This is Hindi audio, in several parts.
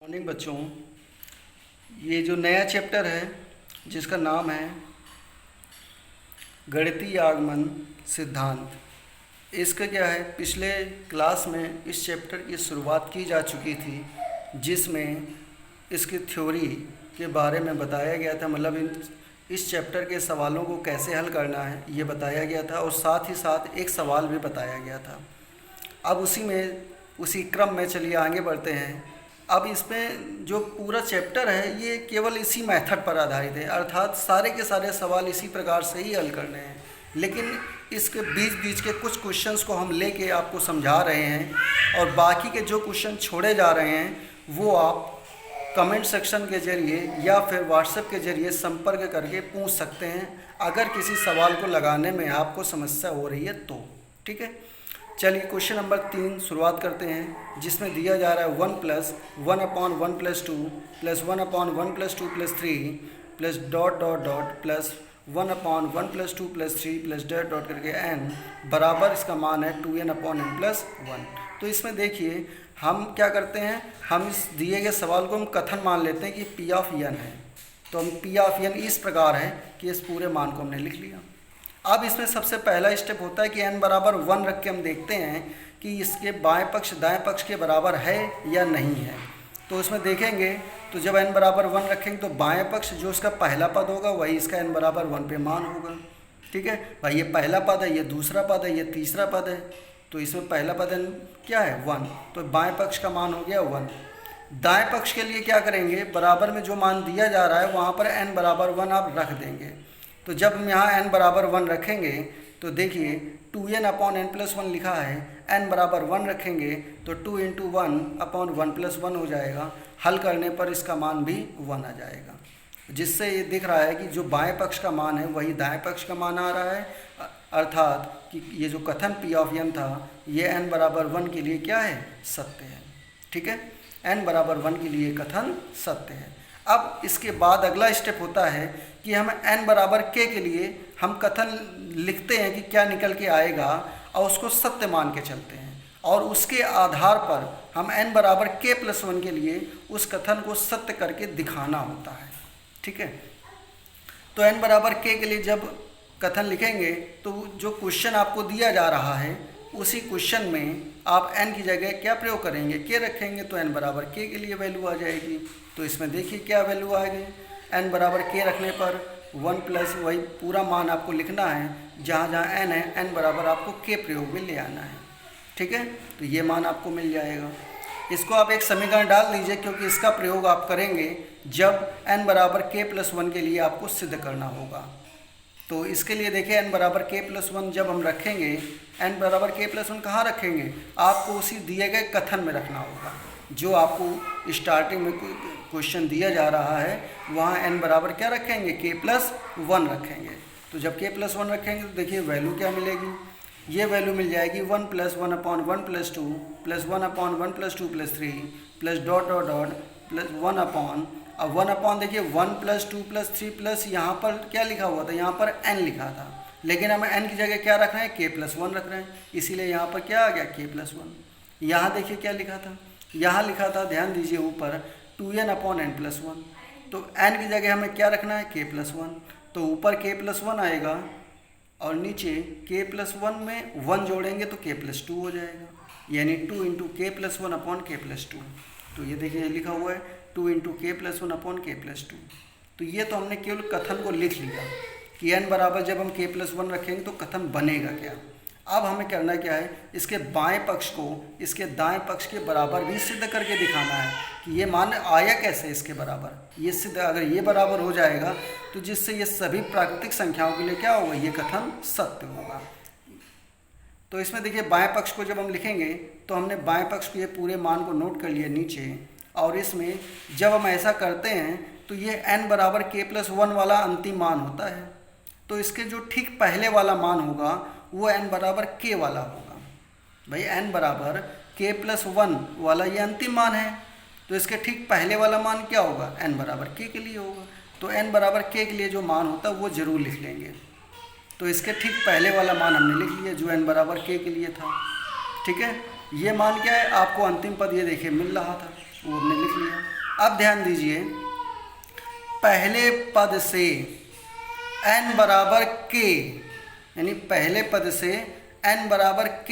मॉर्निंग बच्चों, ये जो नया चैप्टर है जिसका नाम है गणितीय आगमन सिद्धांत, इसका क्या है, पिछले क्लास में इस चैप्टर की शुरुआत की जा चुकी थी जिसमें इसकी थ्योरी के बारे में बताया गया था। मतलब इस चैप्टर के सवालों को कैसे हल करना है ये बताया गया था और साथ ही साथ एक सवाल भी बताया गया था। अब उसी क्रम में चलिए आगे बढ़ते हैं। अब इसमें जो पूरा चैप्टर है ये केवल इसी मेथड पर आधारित है, अर्थात सारे के सारे सवाल इसी प्रकार से ही हल करने हैं, लेकिन इसके बीच बीच के कुछ क्वेश्चंस को हम लेके आपको समझा रहे हैं और बाकी के जो क्वेश्चन छोड़े जा रहे हैं वो आप कमेंट सेक्शन के ज़रिए या फिर व्हाट्सएप के ज़रिए संपर्क करके पूछ सकते हैं अगर किसी सवाल को लगाने में आपको समस्या हो रही है तो। ठीक है, चलिए क्वेश्चन नंबर 3 शुरुआत करते हैं, जिसमें दिया जा रहा है 1 + 1/1 + 2 + 1/1 + 2 + 3 plus dot dot dot plus 1/1 + 2 + 3 plus dot dot करके n बराबर इसका मान है 2n/n+1। तो इसमें देखिए हम क्या करते हैं, हम इस दिए गए सवाल को हम कथन मान लेते हैं कि P(n) है। तो हम P(n) इस प्रकार है कि इस पूरे मान को हमने लिख लिया। अब इसमें सबसे पहला स्टेप होता है कि n बराबर 1 रख के हम देखते हैं कि इसके बाएं पक्ष दाएं पक्ष के बराबर है या नहीं है। तो उसमें देखेंगे तो जब n बराबर 1 रखेंगे तो बाएं पक्ष जो इसका पहला पद होगा वही इसका n बराबर 1 पे मान होगा। ठीक है भाई, ये पहला पद है, ये दूसरा पद है, ये तीसरा पद है, तो इसमें पहला पद क्या है 1, तो बाएं पक्ष का मान हो गया 1। दाएं पक्ष के लिए क्या करेंगे, बराबर में जो मान दिया जा रहा है वहाँ पर n बराबर 1 आप रख देंगे। तो जब हम यहाँ n बराबर 1 रखेंगे तो देखिए 2n/n+1 लिखा है, n बराबर 1 रखेंगे तो 2 × 1/1+1 हो जाएगा। हल करने पर इसका मान भी 1 आ जाएगा, जिससे ये दिख रहा है कि जो बाएं पक्ष का मान है वही दाएं पक्ष का मान आ रहा है, अर्थात कि ये जो कथन P(n) था ये n बराबर 1 के लिए क्या है, सत्य है। ठीक है, n बराबर 1 के लिए कथन सत्य है। अब इसके बाद अगला स्टेप होता है कि हम n बराबर k के लिए हम कथन लिखते हैं कि क्या निकल के आएगा और उसको सत्य मान के चलते हैं और उसके आधार पर हम n बराबर k+1 के लिए उस कथन को सत्य करके दिखाना होता है। ठीक है, तो n बराबर k के लिए जब कथन लिखेंगे तो जो क्वेश्चन आपको दिया जा रहा है उसी क्वेश्चन में आप n की जगह क्या प्रयोग करेंगे, k रखेंगे, तो n बराबर k के लिए वैल्यू आ जाएगी। तो इसमें देखिए क्या वैल्यू आएगी, n बराबर k रखने पर 1 प्लस वही पूरा मान आपको लिखना है, जहाँ जहाँ n है n बराबर आपको k प्रयोग में ले आना है। ठीक है, तो ये मान आपको मिल जाएगा। इसको आप एक समीकरण डाल दीजिए क्योंकि इसका प्रयोग आप करेंगे जब n बराबर k+1 के लिए आपको सिद्ध करना होगा। तो इसके लिए देखिए n बराबर k+1 जब हम रखेंगे, n बराबर k+1 कहाँ रखेंगे, आपको उसी दिए गए कथन में रखना होगा जो आपको स्टार्टिंग में क्वेश्चन दिया जा रहा है, वहाँ n बराबर क्या रखेंगे, k+1 रखेंगे। तो जब k+1 रखेंगे तो देखिए वैल्यू क्या मिलेगी, ये वैल्यू मिल जाएगी 1 + 1/1 + 2 + 1/1 + 2 + 3 plus dot dot dot plus 1/, अब 1/, देखिए 1 + 2 + 3 प्लस यहाँ पर क्या लिखा हुआ था, यहाँ पर n लिखा था, लेकिन हमें n की जगह क्या रख रहे हैं, k+1 रख रहे हैं, इसीलिए यहाँ पर क्या आ गया, k+1। यहाँ देखिए क्या लिखा था, यहाँ लिखा था, ध्यान दीजिए ऊपर 2n/n+1, तो n की जगह हमें क्या रखना है, k+1, तो ऊपर k+1 आएगा और नीचे k+1 में 1 जोड़ेंगे तो k+2 हो जाएगा, यानी 2 × k+1/k+2। तो ये देखिए लिखा हुआ है 2 × k+1/k+2। तो ये तो हमने केवल कथन को लिख लिया कि n बराबर जब हम k+1 रखेंगे तो कथन बनेगा क्या। अब हमें करना क्या है, इसके बाएं पक्ष को इसके दाएं पक्ष के बराबर भी सिद्ध करके दिखाना है कि ये मान आया कैसे इसके बराबर। ये सिद्ध अगर ये बराबर हो जाएगा तो जिससे ये सभी प्राकृतिक संख्याओं के लिए क्या होगा, ये कथन सत्य होगा। तो इसमें देखिए बाएं पक्ष को जब हम लिखेंगे तो हमने बाएं पक्ष को ये पूरे मान को नोट कर लिया नीचे, और इसमें जब हम ऐसा करते हैं तो ये n बराबर k+1 वाला अंतिम मान होता है, तो इसके जो ठीक पहले वाला मान होगा वो n बराबर k वाला होगा। भाई n बराबर k+1 वाला ये अंतिम मान है, तो इसके ठीक पहले वाला मान क्या होगा, n बराबर k के लिए होगा। तो n बराबर k के लिए जो मान होता है वो ज़रूर लिख लेंगे। तो इसके ठीक पहले वाला मान हमने लिख लिया जो n बराबर k के लिए था। ठीक है, ये मान क्या है, आपको अंतिम पद ये देखिए मिल रहा था, वो हमने लिख लिया। अब ध्यान दीजिए, पहले पद से n बराबर k, यानी पहले पद से n बराबर k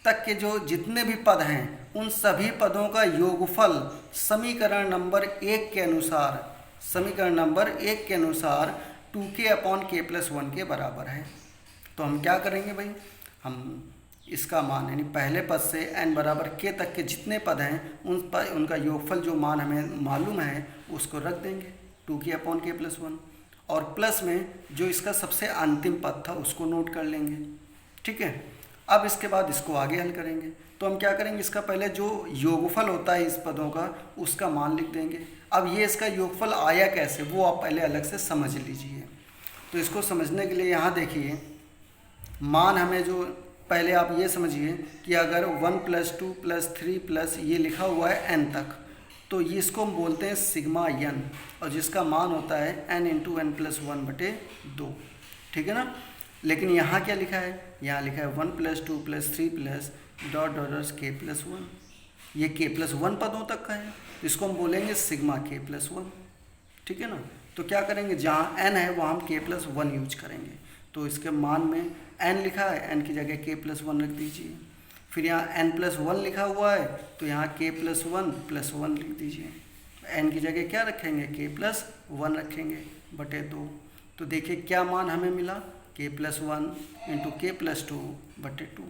तक के जो जितने भी पद हैं उन सभी पदों का योगफल समीकरण नंबर 1 के अनुसार 2k/k+1 के बराबर है। तो हम क्या करेंगे भाई, हम इसका मान यानी पहले पद से n बराबर k तक के जितने पद हैं उनका योगफल जो मान हमें मालूम है उसको रख देंगे 2k/k+1, और प्लस में जो इसका सबसे अंतिम पद था उसको नोट कर लेंगे। ठीक है, अब इसके बाद इसको आगे हल करेंगे। तो हम क्या करेंगे, इसका पहले जो योगफल होता है इस पदों का उसका मान लिख देंगे। अब ये इसका योगफल आया कैसे वो आप पहले अलग से समझ लीजिए। तो इसको समझने के लिए यहाँ देखिए, मान हमें जो पहले आप ये समझिए कि अगर 1 + 2 + 3 ये लिखा हुआ है n तक, तो ये इसको हम बोलते हैं सिग्मा n, और जिसका मान होता है n × n+1/2। ठीक है ना। लेकिन यहाँ क्या लिखा है, यहाँ लिखा है 1 + 2 + 3 k+1। ये k+1 पदों तक का है, तो इसको हम बोलेंगे सिग्मा k+1। ठीक है ना। तो क्या करेंगे, जहाँ n है वहाँ हम k+1 यूज करेंगे। तो इसके मान में n लिखा है, n की जगह k+1 रख दीजिए। फिर यहाँ n+1 लिखा हुआ है तो यहाँ k+1 लिख दीजिए। n की जगह क्या रखेंगे, k+1 रखेंगे बटे 2। तो देखिए क्या मान हमें मिला, k+1 × k+2/2।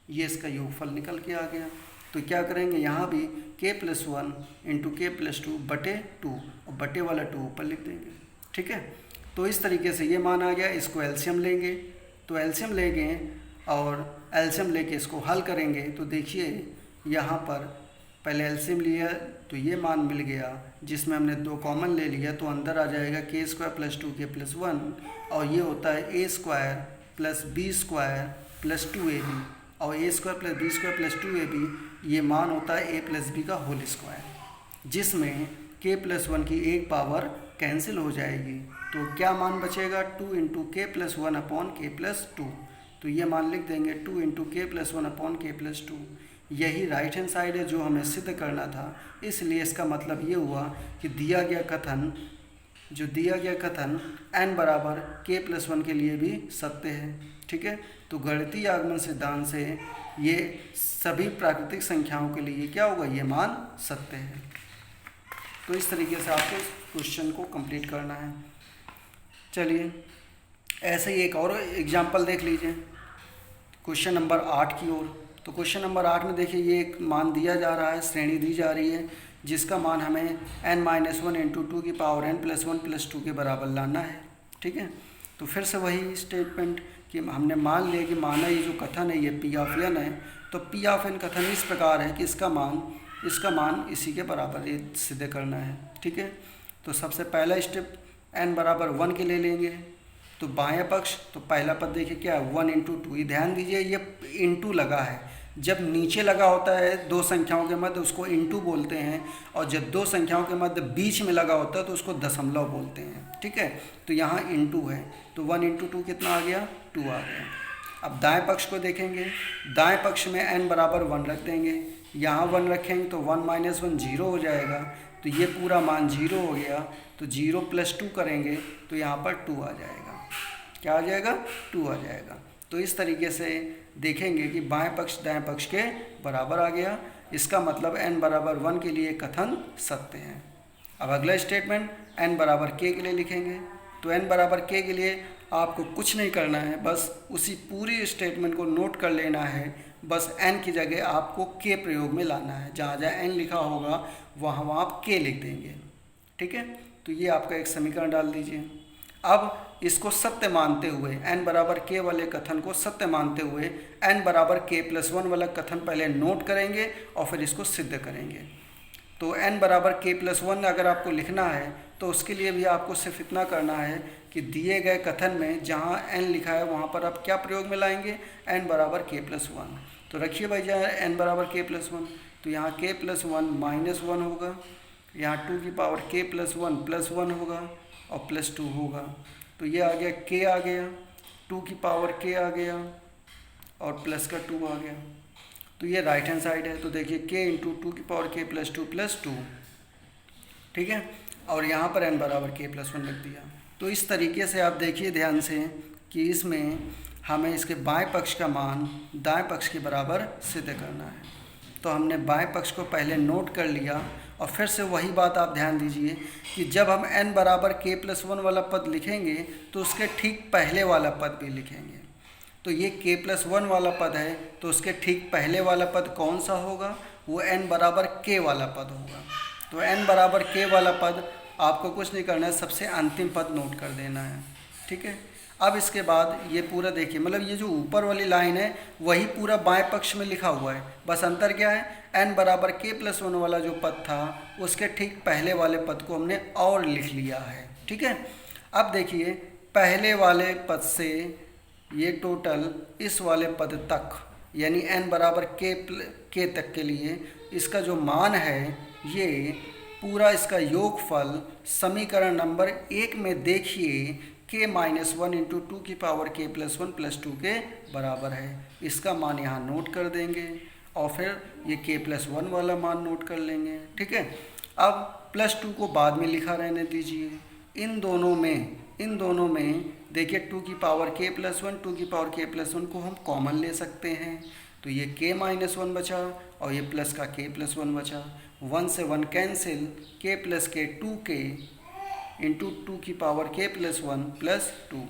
ये इसका योगफल निकल के आ गया। तो क्या करेंगे, यहाँ भी k+1 × k+2/2 और बटे वाला 2 ऊपर लिख देंगे। ठीक है। तो इस तरीके से ये मान आ गया। इसको एलसीएम लेंगे, तो एलसीएम लेंगे और एलसीएम लेके इसको हल करेंगे। तो देखिए यहाँ पर पहले एलसीएम लिया तो ये मान मिल गया, जिसमें हमने 2 कॉमन ले लिया, तो अंदर आ जाएगा k² + 2k+1, और ये होता है a² + b² + 2ab, और a² + b² + 2ab ये मान होता है a + b का होल स्क्वायर, जिसमें k+1 की एक पावर कैंसिल हो जाएगी। तो क्या मान बचेगा, 2 × k+1/k+2। तो ये मान लिख देंगे 2 × k+1/k+2। यही राइट हैंड साइड है जो हमें सिद्ध करना था। इसलिए इसका मतलब ये हुआ कि दिया गया कथन n बराबर k+1 के लिए भी सत्य है। ठीक है। तो गणितीय आगमन सिद्धांत से ये सभी प्राकृतिक संख्याओं के लिए क्या होगा, ये मान सत्य है। तो इस तरीके से आपको इस क्वेश्चन को कंप्लीट करना है। चलिए ऐसे ही एक और एग्जाम्पल देख लीजिए, क्वेश्चन नंबर 8 की ओर। तो क्वेश्चन नंबर 8 में देखिए ये एक मान दिया जा रहा है, श्रेणी दी जा रही है, जिसका मान हमें n - 1 × 2n+1 + 2 के बराबर लाना है। ठीक है। तो फिर से वही स्टेटमेंट कि हमने मान लिया कि माना ये जो कथन है ये P(n) है। तो P(n) कथन इस प्रकार है कि इसका मान इसी के बराबर ये सिद्ध करना है। ठीक है। तो सबसे पहला स्टेप n बराबर 1 के ले लेंगे। तो बाएं पक्ष, तो पहला पद देखिए क्या है, 1 × 2। ये ध्यान दीजिए ये इंटू लगा है। जब नीचे लगा होता है दो संख्याओं के मध्य उसको इंटू बोलते हैं, और जब दो संख्याओं के मध्य बीच में लगा होता है तो उसको दशमलव बोलते हैं। ठीक है। तो यहाँ इंटू है, तो 1 × 2 कितना आ गया, 2 आ गया। अब दाएं पक्ष को देखेंगे, दाएं पक्ष में n बराबर 1 रख देंगे। यहाँ 1 रखेंगे तो 1 - 1 0 हो जाएगा, तो ये पूरा मान 0 हो गया। तो 0 + 2 करेंगे तो यहाँ पर 2 आ जाएगा। क्या आ जाएगा, 2 आ जाएगा। तो इस तरीके से देखेंगे कि बाएं पक्ष दाएं पक्ष के बराबर आ गया। इसका मतलब n बराबर 1 के लिए कथन सत्य है। अब अगला स्टेटमेंट n बराबर k के लिए लिखेंगे। तो n बराबर k के लिए आपको कुछ नहीं करना है, बस उसी पूरी स्टेटमेंट को नोट कर लेना है। बस n की जगह आपको k प्रयोग में लाना है, जहाँ जहाँ n लिखा होगा वहाँ आप k लिख देंगे। ठीक है। तो ये आपका एक समीकरण डाल दीजिए। अब इसको सत्य मानते हुए, n बराबर k वाले कथन को सत्य मानते हुए n बराबर k+1 वाला कथन पहले नोट करेंगे और फिर इसको सिद्ध करेंगे। तो n बराबर k+1 अगर आपको लिखना है तो उसके लिए भी आपको सिर्फ इतना करना है कि दिए गए कथन में जहाँ n लिखा है वहाँ पर आप क्या प्रयोग में लाएंगे, n बराबर k+1। तो रखिए भाई जहाँ n बराबर k+1, तो यहाँ k+1 - 1 होगा, यहाँ 2 की पावर k+1 +1 होगा और +2 होगा। तो ये आ गया k आ गया, 2 की पावर k आ गया और प्लस का 2 आ गया। तो ये राइट हैंड साइड है, तो देखिए k इंटू टू की पावर k प्लस टू, ठीक है, और यहाँ पर n बराबर k प्लस 1 लिख दिया। तो इस तरीके से आप देखिए ध्यान से कि इसमें हमें इसके बाएं पक्ष का मान दाएं पक्ष के बराबर सिद्ध करना है। तो हमने बाएं पक्ष को पहले नोट कर लिया, और फिर से वही बात आप ध्यान दीजिए कि जब हम n बराबर k प्लस 1 वाला पद लिखेंगे तो उसके ठीक पहले वाला पद भी लिखेंगे। तो ये k प्लस 1 वाला पद है, तो उसके ठीक पहले वाला पद कौन सा होगा? वो n बराबर k वाला पद होगा। तो n बराबर k वाला पद आपको कुछ नहीं करना है, सबसे अंतिम पद नोट कर देना है, ठीक है। अब इसके बाद ये पूरा देखिए, मतलब ये जो ऊपर वाली लाइन है वही पूरा बाएं पक्ष में लिखा हुआ है, बस अंतर क्या है, n बराबर k प्लस 1 वाला जो पद था उसके ठीक पहले वाले पद को हमने और लिख लिया है, ठीक है। अब देखिए पहले वाले पद से ये टोटल इस वाले पद तक, यानी n बराबर k तक के लिए इसका जो मान है, ये पूरा इसका योगफल समीकरण नंबर 1 में देखिए k माइनस 1 इंटू टू की पावर k प्लस 1 प्लस 2 के बराबर है। इसका मान यहाँ नोट कर देंगे और फिर ये k प्लस 1 वाला मान नोट कर लेंगे, ठीक है। अब प्लस 2 को बाद में लिखा रहने दीजिए। इन दोनों में देखिए टू की पावर k प्लस 1 टू की पावर k प्लस 1 को हम कॉमन ले सकते हैं, तो ये k माइनस 1 बचा और ये प्लस का k प्लस 1 बचा। 1 से 1 cancel, k plus k 2k into two की पावर k प्लस 1 प्लस 2।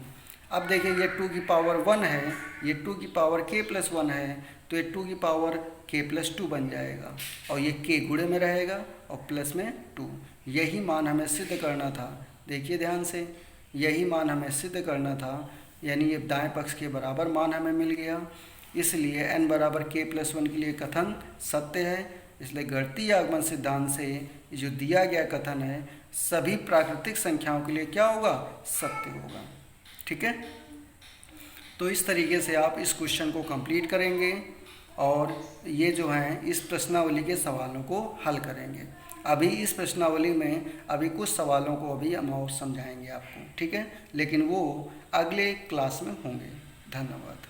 अब देखिए ये 2 की पावर 1 है, ये 2 की पावर k प्लस 1 है, तो ये 2 की पावर k प्लस 2 बन जाएगा और ये k गुणे में रहेगा और प्लस में 2। यही मान हमें सिद्ध करना था, देखिए ध्यान से, यही मान हमें सिद्ध करना था, यानी ये दाएं पक्ष के बराबर मान हमें मिल गया। इसलिए n बराबर k प्लस 1 के लिए कथन सत्य है। इसलिए गणितीय आगमन सिद्धांत से जो दिया गया कथन है सभी प्राकृतिक संख्याओं के लिए क्या होगा? सत्य होगा, ठीक है। तो इस तरीके से आप इस क्वेश्चन को कंप्लीट करेंगे और ये जो हैं इस प्रश्नावली के सवालों को हल करेंगे। अभी इस प्रश्नावली में अभी कुछ सवालों को अभी हम और समझाएंगे आपको, ठीक है, लेकिन वो अगले क्लास में होंगे। धन्यवाद।